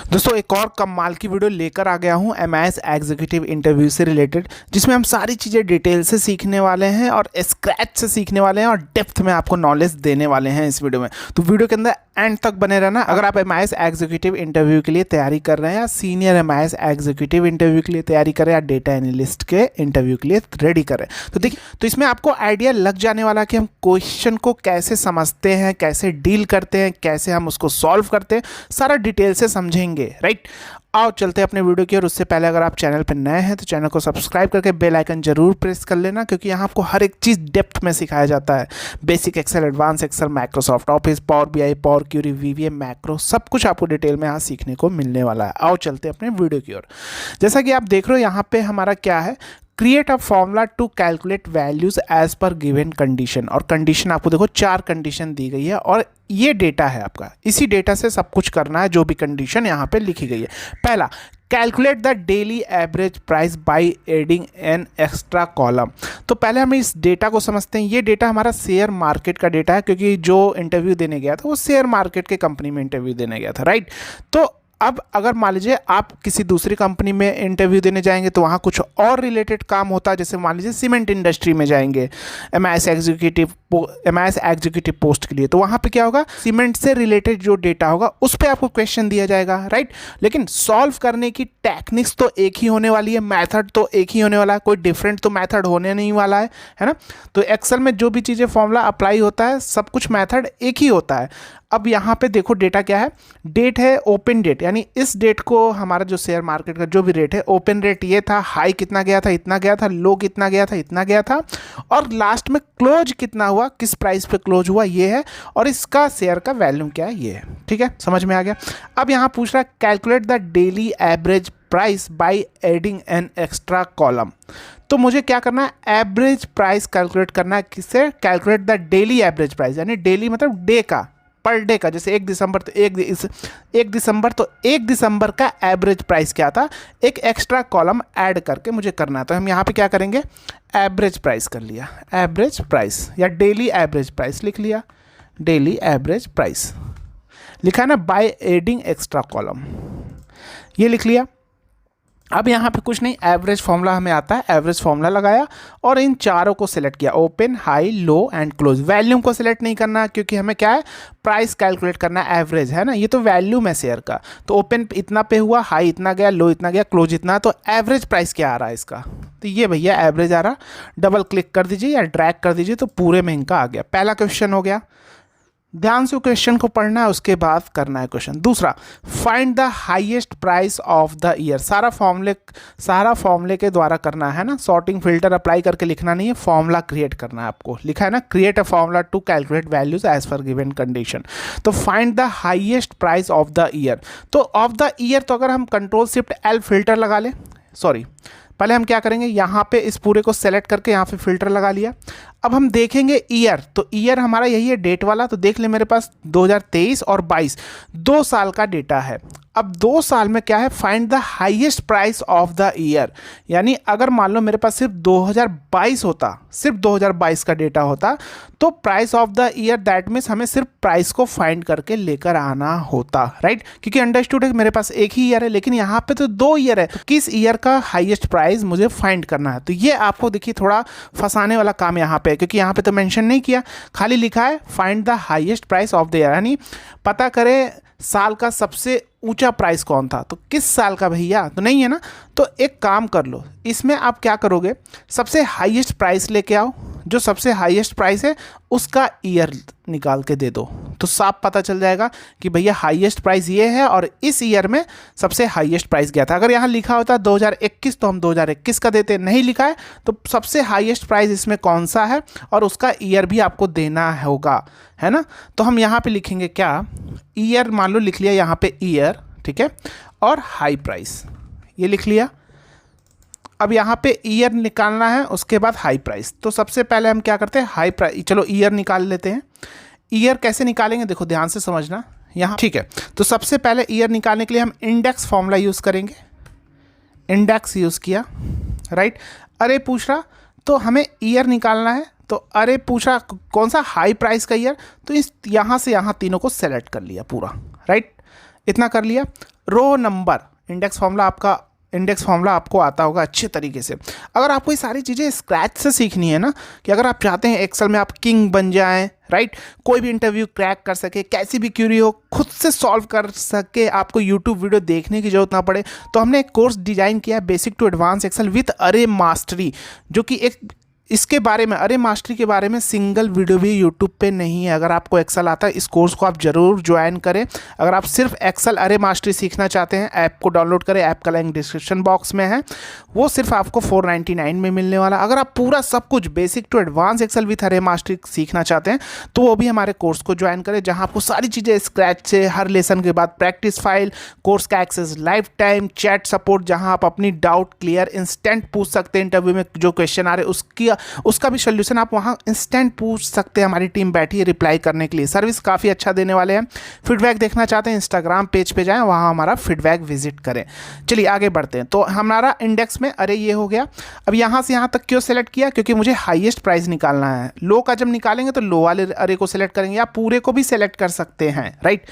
दोस्तों एक और कमाल की वीडियो लेकर आ गया हूँ एमआईएस एग्जीक्यूटिव इंटरव्यू से रिलेटेड, जिसमें हम सारी चीज़ें डिटेल से सीखने वाले हैं और स्क्रैच से सीखने वाले हैं और डेप्थ में आपको नॉलेज देने वाले हैं इस वीडियो में। तो वीडियो के अंदर एंड तक बने रहना। अगर आप एमआईएस एग्जीक्यूटिव इंटरव्यू के लिए तैयारी कर रहे हैं या सीनियर एमआईएस एग्जीक्यूटिव इंटरव्यू के लिए तैयारी कर रहे हैं या डेटा एनालिस्ट के इंटरव्यू के लिए रेडी कर रहे हैं, तो देखिए, तो इसमें आपको आइडिया लग जाने वाला कि हम क्वेश्चन को कैसे समझते हैं, कैसे डील करते हैं, कैसे हम उसको सॉल्व करते हैं, सारा डिटेल से समझेंगे। राइट, आओ चलते हैं अपने वीडियो की ओर। उससे पहले अगर आप चैनल पर नए हैं तो चैनल को सब्सक्राइब करके बेल आइकन जरूर प्रेस कर लेना, क्योंकि यहाँ आपको हर एक चीज़ डेप्थ में सिखाया जाता है। Basic Excel, advance Excel, Microsoft Office, Power BI, Power Query, VVM, macro, सब कुछ आपको डिटेल में यहाँ सीखने को मिलने वाला है। आओ चलते हैं अपने वीडियो की ओर। जैसा कि आप देख रहे हो यहाँ पे हमारा क्या है, create a formula to calculate values as per given condition. और कंडीशन आपको देखो 4 कंडीशन दी गई है और ये डेटा है आपका, इसी डेटा से सब कुछ करना है जो भी कंडीशन यहाँ पे लिखी गई है। पहला, calculate the daily average price by adding an extra column. तो पहले हम इस डेटा को समझते हैं। ये डेटा हमारा शेयर मार्केट का डेटा है, क्योंकि जो इंटरव्यू देने गया था वो शेयर मार्केट के कंपनी में इंटरव्यू देने गया था। राइट, तो अब अगर मान लीजिए आप किसी दूसरी कंपनी में इंटरव्यू देने जाएंगे तो वहाँ कुछ और रिलेटेड काम होता है। जैसे मान लीजिए सीमेंट इंडस्ट्री में जाएंगे एमआईएस एग्जीक्यूटिव पोस्ट के लिए, तो वहाँ पे क्या होगा, सीमेंट से रिलेटेड जो डेटा होगा उस पर आपको क्वेश्चन दिया जाएगा। राइट, लेकिन सॉल्व करने की टेक्निक्स तो एक ही होने वाली है, मैथड तो एक ही होने वाला है, कोई डिफरेंट तो मैथड होने नहीं वाला है ना। तो एक्सेल में जो भी चीज़ें फॉर्मूला अप्लाई होता है सब कुछ मैथड एक ही होता है। अब यहाँ पे देखो डेटा क्या है, डेट है ओपन डेट, यानी इस डेट को हमारा जो शेयर मार्केट का जो भी रेट है, ओपन रेट ये था, हाई कितना गया था, इतना गया था, लो कितना गया था, इतना गया था, और लास्ट में क्लोज कितना हुआ, किस प्राइस पे क्लोज हुआ, ये है, और इसका शेयर का वैल्यू क्या है, ये है। ठीक है, समझ में आ गया। अब यहाँ पूछ रहा है calculate the daily average price by adding an extra column. तो मुझे क्या करना है, एवरेज प्राइस कैलकुलेट करना है। किससे? Calculate the daily average price, यानी डेली मतलब डे का, पर डे का। जैसे 1 दिसंबर तो 1 दिसंबर का एवरेज प्राइस क्या था, एक एक्स्ट्रा कॉलम ऐड करके मुझे करना है। तो हम यहाँ पे क्या करेंगे, एवरेज प्राइस कर लिया, एवरेज प्राइस या डेली एवरेज प्राइस लिख लिया, डेली एवरेज प्राइस लिखा है ना, बाय एडिंग एक्स्ट्रा कॉलम, ये लिख लिया। अब यहाँ पे कुछ नहीं, एवरेज फॉर्मूला हमें आता है, एवरेज फॉर्मूला लगाया और इन चारों को सिलेक्ट किया, open, high, low and close. Volume को सिलेक्ट नहीं करना, क्योंकि हमें क्या है, प्राइस कैलकुलेट करना है, एवरेज है ना, ये तो वैल्यूम है शेयर का। तो ओपन इतना पे हुआ, हाई इतना गया, लो इतना गया, क्लोज इतना, तो एवरेज प्राइस क्या आ रहा है इसका, तो ये भैया एवरेज आ रहा। डबल क्लिक कर दीजिए या ड्रैग कर दीजिए तो पूरे में इनका आ गया। पहला क्वेश्चन हो गया, ध्यान से क्वेश्चन को पढ़ना है, उसके बाद करना है क्वेश्चन। दूसरा, find the highest price of the year. सारा फॉर्मूले के द्वारा करना है ना, सॉर्टिंग फिल्टर अप्लाई करके लिखना नहीं है, फॉर्मूला क्रिएट करना है आपको। लिखा है ना, create a formula to calculate values as per given condition. तो find the highest price of the year. तो ऑफ द ईयर, तो अगर हम Ctrl+Shift+L फिल्टर लगा लें, सॉरी, पहले हम क्या करेंगे, यहाँ पे इस पूरे को सेलेक्ट करके यहाँ पे फिल्टर लगा लिया। अब हम देखेंगे ईयर, तो ईयर हमारा यही है डेट वाला। तो देख ले, मेरे पास 2023 और 22 2 साल का डेटा है। अब 2 साल में क्या है, find the highest price of the year. यानी अगर मान लो मेरे पास सिर्फ 2022 होता, सिर्फ 2022 का डेटा होता, तो price of the year that means हमें सिर्फ प्राइस को फाइंड करके लेकर आना होता। राइट, क्योंकि अंडरस्टूड है कि मेरे पास एक ही ईयर है, लेकिन यहाँ पे तो 2 ईयर है, तो किस ईयर का हाईएस्ट प्राइस मुझे फाइंड करना है। तो ये आपको देखिए थोड़ा फंसाने वाला काम यहाँ पे, क्योंकि यहाँ पे तो मेंशन नहीं किया, खाली लिखा है find the highest price of the year, यानी पता करें साल का सबसे ऊंचा प्राइस कौन था। तो किस साल का भैया, तो नहीं है ना। तो एक काम कर लो, इसमें आप क्या करोगे, सबसे हाईएस्ट प्राइस लेके आओ, जो सबसे हाईएस्ट प्राइस है उसका ईयर निकाल के दे दो, तो साफ पता चल जाएगा कि भैया हाईएस्ट प्राइस ये है और इस ईयर में सबसे हाईएस्ट प्राइस गया था। अगर यहाँ लिखा होता 2021 तो हम 2021 का देते, नहीं लिखा है तो सबसे हाईएस्ट प्राइस इसमें कौन सा है और उसका ईयर भी आपको देना होगा, है ना। तो हम यहाँ पे लिखेंगे क्या, ईयर मान लो लिख लिया यहाँ पे ईयर, ठीक है, और हाई प्राइस ये लिख लिया। अब यहाँ पे ईयर निकालना है, उसके बाद हाई प्राइस। तो सबसे पहले हम क्या करते हैं, हाई प्राइस, चलो ईयर निकाल लेते हैं। ईयर कैसे निकालेंगे, देखो ध्यान से समझना यहाँ, ठीक है। तो सबसे पहले ईयर निकालने के लिए हम इंडेक्स फॉर्मूला यूज़ करेंगे, इंडेक्स यूज़ किया। राइट, अरे पूछ रहा तो हमें ईयर निकालना है, तो अरे पूछ रहा कौन सा हाई प्राइस का ईयर, तो इस यहाँ से यहाँ तीनों को सेलेक्ट कर लिया पूरा। राइट, इतना कर लिया। रो नंबर इंडेक्स फार्मूला आपको आता होगा अच्छे तरीके से। अगर आपको ये सारी चीज़ें स्क्रैच से सीखनी है ना, कि अगर आप चाहते हैं एक्सेल में आप किंग बन जाएं, राइट, कोई भी इंटरव्यू क्रैक कर सके, कैसी भी क्यूरी हो खुद से सॉल्व कर सके, आपको यूट्यूब वीडियो देखने की जरूरत ना पड़े, तो हमने एक कोर्स डिजाइन किया है, basic to advance Excel with अरे मास्टरी, जो कि एक इसके बारे में, अरे मास्टरी के बारे में सिंगल वीडियो भी यूट्यूब पे नहीं है। अगर आपको एक्सेल आता है, इस कोर्स को आप जरूर ज्वाइन करें। अगर आप सिर्फ एक्सेल अरे मास्टरी सीखना चाहते हैं, ऐप को डाउनलोड करें, ऐप का लिंक डिस्क्रिप्शन बॉक्स में है, वो सिर्फ आपको 499 में मिलने वाला। अगर आप पूरा सब कुछ basic to advance Excel with अरे मास्टरी सीखना चाहते हैं, तो वो भी हमारे कोर्स को ज्वाइन करें, जहाँ आपको सारी चीज़ें स्क्रैच से, हर लेसन के बाद प्रैक्टिस फाइल, कोर्स का access, lifetime chat support, जहाँ आप अपनी डाउट क्लियर इंस्टेंट पूछ सकते हैं, इंटरव्यू में जो क्वेश्चन आ रहे हैं उसका भी सोल्यूशन आप वहाँ इंस्टेंट पूछ सकते हैं। हमारी टीम बैठी है रिप्लाई करने के लिए। सर्विस काफ़ी अच्छा देने वाले हैं। फीडबैक देखना चाहते हैं, इंस्टाग्राम पेज पे जाएं, वहाँ हमारा फीडबैक विजिट करें। चलिए आगे बढ़ते हैं। तो हमारा इंडेक्स में अरे ये हो गया। अब यहाँ से यहाँ तक क्यों सेलेक्ट किया? क्योंकि मुझे हाईएस्ट प्राइस निकालना है। लो का जब निकालेंगे तो लो वाले अरे को सेलेक्ट करेंगे, या पूरे को भी सेलेक्ट कर सकते हैं, राइट।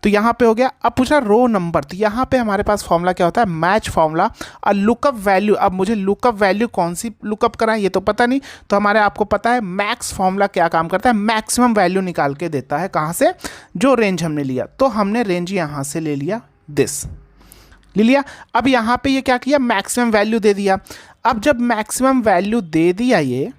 तो यहाँ पे हो गया। अब पूछा रो नंबर, तो यहाँ पे हमारे पास फॉर्मूला क्या होता है? मैच फॉर्मूला और लुकअप वैल्यू। अब मुझे लुकअप वैल्यू कौन सी लुकअप कराएं ये तो पता नहीं, तो हमारे आपको पता है मैक्स फॉर्मूला क्या काम करता है? मैक्सिमम वैल्यू निकाल के देता है। कहाँ से? जो रेंज हमने लिया, तो हमने रेंज यहाँ से ले लिया, दिस ले लिया। अब यहाँ पे ये क्या किया? मैक्सिमम वैल्यू दे दिया। अब जब मैक्सिमम वैल्यू दे दिया, ये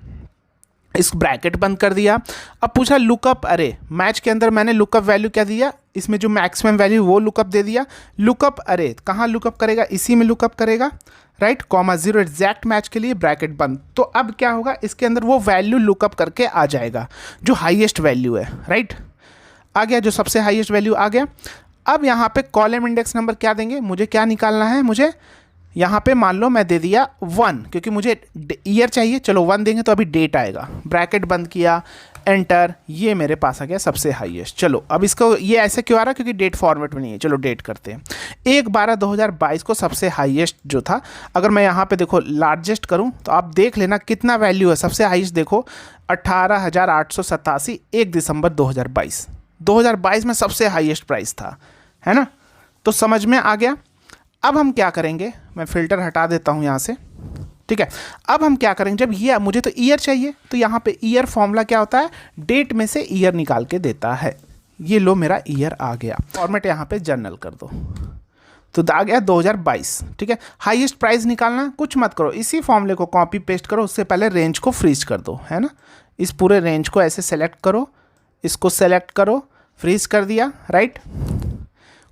इस ब्रैकेट बंद कर दिया। अब पूछा लुकअप अरे, मैच के अंदर मैंने लुकअप वैल्यू क्या दिया? इसमें जो मैक्सिमम वैल्यू वो लुकअप दे दिया। लुकअप अरे कहाँ लुकअप करेगा? इसी में लुकअप करेगा, राइट, कॉमा 0 एग्जैक्ट मैच के लिए ब्रैकेट बंद। तो अब क्या होगा? इसके अंदर वो वैल्यू लुकअप करके आ जाएगा जो हाईएस्ट वैल्यू है, राइट, आ गया, जो सबसे हाईएस्ट वैल्यू आ गया। अब यहाँ पे कॉलम इंडेक्स नंबर क्या देंगे? मुझे क्या निकालना है? मुझे यहाँ पे मान लो मैं दे दिया 1, क्योंकि मुझे ईयर चाहिए। चलो 1 देंगे तो अभी डेट आएगा, ब्रैकेट बंद किया, एंटर, ये मेरे पास आ गया सबसे हाईएस्ट। चलो अब इसको, ये ऐसे क्यों आ रहा है? क्योंकि डेट फॉर्मेट में नहीं है। चलो डेट करते हैं। 1/12/2022 को सबसे हाईएस्ट जो था, अगर मैं यहाँ पे देखो लार्जेस्ट करूँ तो आप देख लेना कितना वैल्यू है। सबसे हाईएस्ट देखो 18,887, 1 दिसंबर 2022। 2022 में सबसे हाईएस्ट प्राइस था, है ना। तो समझ में आ गया। अब हम क्या करेंगे? मैं फ़िल्टर हटा देता हूँ यहाँ से, ठीक है। अब हम क्या करेंगे? जब ये मुझे तो ईयर चाहिए, तो यहाँ पे ईयर फॉर्मूला क्या होता है? डेट में से ईयर निकाल के देता है। ये लो मेरा ईयर आ गया। फॉर्मेट यहाँ पे जनरल कर दो, तो आ गया 2022, ठीक है। हाईएस्ट प्राइस निकालना, कुछ मत करो, इसी फॉर्मूले को कॉपी पेस्ट करो। उससे पहले रेंज को फ्रीज कर दो, है ना। इस पूरे रेंज को ऐसे सेलेक्ट करो, इसको सेलेक्ट करो, फ्रीज कर दिया, राइट,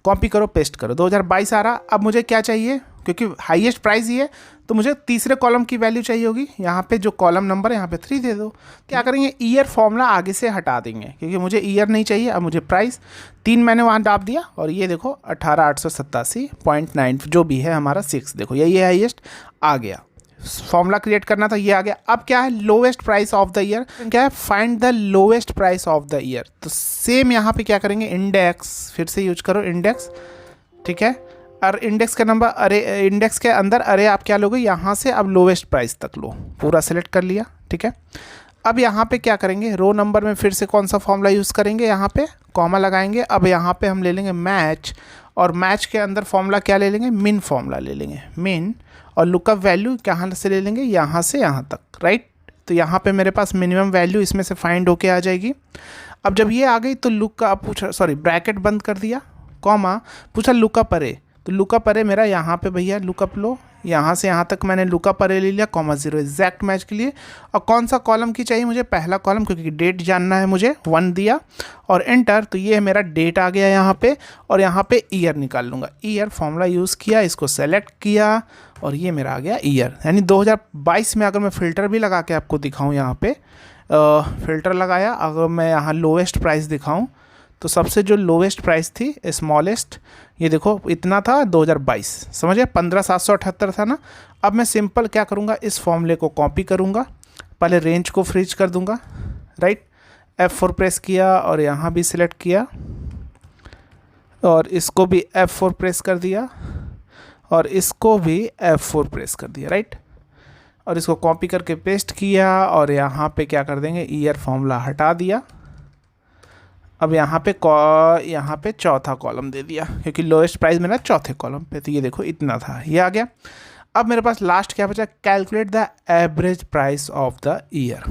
कॉपी करो, पेस्ट करो, 2022 आ रहा। अब मुझे क्या चाहिए? क्योंकि हाईएस्ट प्राइस ही है, तो मुझे तीसरे कॉलम की वैल्यू चाहिए होगी। यहाँ पे जो कॉलम नंबर है यहाँ पे 3 दे दो। क्या करेंगे? ईयर फॉर्मूला आगे से हटा देंगे, क्योंकि मुझे ईयर नहीं चाहिए। अब मुझे प्राइस 3 मैंने वहाँ डाल दिया, और ये देखो 18,887.9 जो भी है हमारा 6, देखो ये हाईएस्ट आ गया। फॉर्मूला क्रिएट करना था, ये आ गया। अब क्या है? Lowest price of the year. क्या है? Find the lowest price of the year. तो सेम यहाँ पे क्या करेंगे? इंडेक्स, फिर से यूज करो इंडेक्स, ठीक है। और इंडेक्स का नंबर, अरे इंडेक्स के अंदर अरे आप क्या लोगे? यहाँ से अब लोवेस्ट प्राइस तक लो, पूरा सेलेक्ट कर लिया, ठीक है। अब यहाँ पे क्या करेंगे? रो नंबर में फिर से कौन सा फॉर्मूला यूज़ करेंगे? यहाँ पे कॉमा लगाएंगे। अब यहाँ पे हम ले लेंगे मैच, और मैच के अंदर फॉर्मूला क्या ले लेंगे? मिन फॉर्मूला ले लेंगे, मिन। और लुकअप वैल्यू कहाँ से ले लेंगे? यहाँ से यहाँ तक, राइट। तो यहाँ पे मेरे पास मिनिमम वैल्यू इसमें से फाइंड होके आ जाएगी। अब जब ये आ गई तो लुक का पूछा, सॉरी ब्रैकेट बंद कर दिया, कॉमा, पूछा लुकअप अरे। तो लुकअप अरे मेरा यहाँ पे भैया लुकअप लो, यहाँ से यहाँ तक मैंने लुकअप अरे ले लिया, कॉमा 0 एग्जैक्ट मैच के लिए। और कौन सा कॉलम की चाहिए मुझे? पहला कॉलम, क्योंकि डेट जानना है मुझे, 1 दिया और एंटर। तो ये मेरा डेट आ गया यहाँ पे, और यहाँ पे ईयर निकाल लूँगा। ईयर फॉर्मूला यूज़ किया, इसको सेलेक्ट किया, और ये मेरा आ गया ईयर। यानी 2022 में अगर मैं फ़िल्टर भी लगा के आपको दिखाऊँ, यहाँ पे फ़िल्टर लगाया, अगर मैं यहाँ लोवेस्ट प्राइस दिखाऊँ, तो सबसे जो लोवेस्ट प्राइस थी, स्मॉलेस्ट, ये देखो इतना था 2022, समझिए 15,778 था ना। अब मैं सिंपल क्या करूँगा? इस फॉर्मूले को कॉपी करूँगा, पहले रेंज को फ्रीज कर दूँगा, राइट, F4 प्रेस किया, और यहाँ भी सिलेक्ट किया, और इसको भी F4 प्रेस कर दिया, और इसको भी F4 प्रेस कर दिया, राइट, और इसको कॉपी करके पेस्ट किया, और यहाँ पे क्या कर देंगे? ईयर फॉर्मूला हटा दिया, अब यहाँ पे चौथा कॉलम दे दिया, क्योंकि लोएस्ट प्राइस मेरा चौथे कॉलम पे, तो ये देखो इतना था, ये आ गया। अब मेरे पास लास्ट क्या बचा, calculate the average price of the year.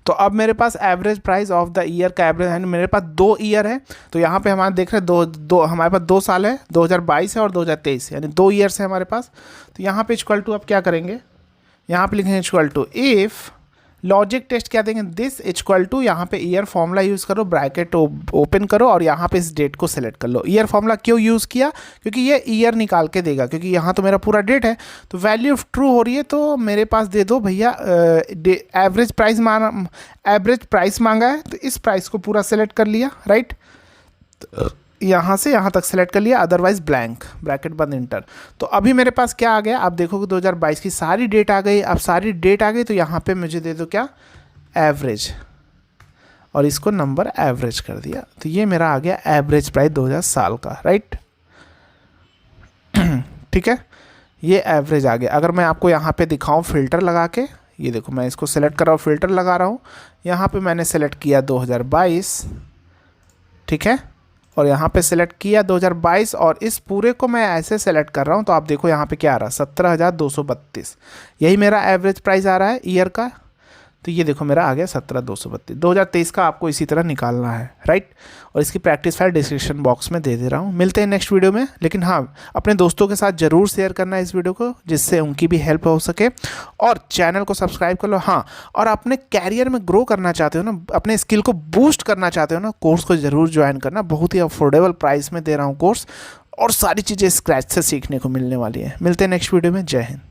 तो अब मेरे पास average price of the year का एवरेज है, मेरे पास 2 ईयर है, तो यहाँ पे हमारे देख रहे हैं दो हमारे पास 2 साल है, 2022 है और 2023, यानी 2 ईयर्स है हमारे पास। तो यहाँ पे इक्वल टू, अब क्या करेंगे, यहाँ पे लिखेंगे equal to, if logic test क्या देंगे, दिस इक्वल टू, यहाँ पे ईयर फॉर्मूला यूज़ करो, ब्रैकेट ओपन करो और यहाँ पे इस डेट को सेलेक्ट कर लो। ईयर फॉर्मूला क्यों यूज़ किया, क्योंकि ये ईयर निकाल के देगा, क्योंकि यहाँ तो मेरा पूरा डेट है, तो वैल्यू ट्रू हो रही है, तो मेरे पास दे दो भैया एवरेज प्राइस मांगा है, तो इस प्राइस को पूरा सेलेक्ट कर लिया, राइट, यहाँ से यहाँ तक सेलेक्ट कर लिया, अदरवाइज ब्लैंक, ब्रैकेट बंद, इंटर। तो अभी मेरे पास क्या आ गया, आप देखोगे 2022 की सारी डेट आ गई। अब सारी डेट आ गई तो यहाँ पे मुझे दे दो क्या, एवरेज, और इसको नंबर एवरेज कर दिया, तो ये मेरा आ गया एवरेज प्राइस 2000 साल का, राइट। ठीक है, ये एवरेज आ गया। अगर मैं आपको यहाँ पे दिखाऊँ फिल्टर लगा के, ये देखो मैं इसको सेलेक्ट कर रहा हूँ, फिल्टर लगा रहा हूँ, यहाँ पे मैंने सेलेक्ट किया 2022, ठीक है, और यहाँ पे सेलेक्ट किया 2022, और इस पूरे को मैं ऐसे सेलेक्ट कर रहा हूँ, तो आप देखो यहाँ पे क्या आ रहा है, 17,232, यही मेरा एवरेज प्राइस आ रहा है ईयर का। तो ये देखो मेरा आ गया 17,232। 2023 का आपको इसी तरह निकालना है, राइट। और इसकी प्रैक्टिस फाइल डिस्क्रिप्शन बॉक्स में दे रहा हूँ। मिलते हैं नेक्स्ट वीडियो में, लेकिन हाँ, अपने दोस्तों के साथ ज़रूर शेयर करना है इस वीडियो को, जिससे उनकी भी हेल्प हो सके, और चैनल को सब्सक्राइब कर लो। हाँ, और अपने कैरियर में ग्रो करना चाहते हो ना, अपने स्किल को बूस्ट करना चाहते हो ना, कोर्स को ज़रूर ज्वाइन करना, बहुत ही अफोर्डेबल प्राइस में दे रहा हूँ कोर्स, और सारी चीज़ें स्क्रैच से सीखने को मिलने वाली है। मिलते हैं नेक्स्ट वीडियो में, जय हिंद।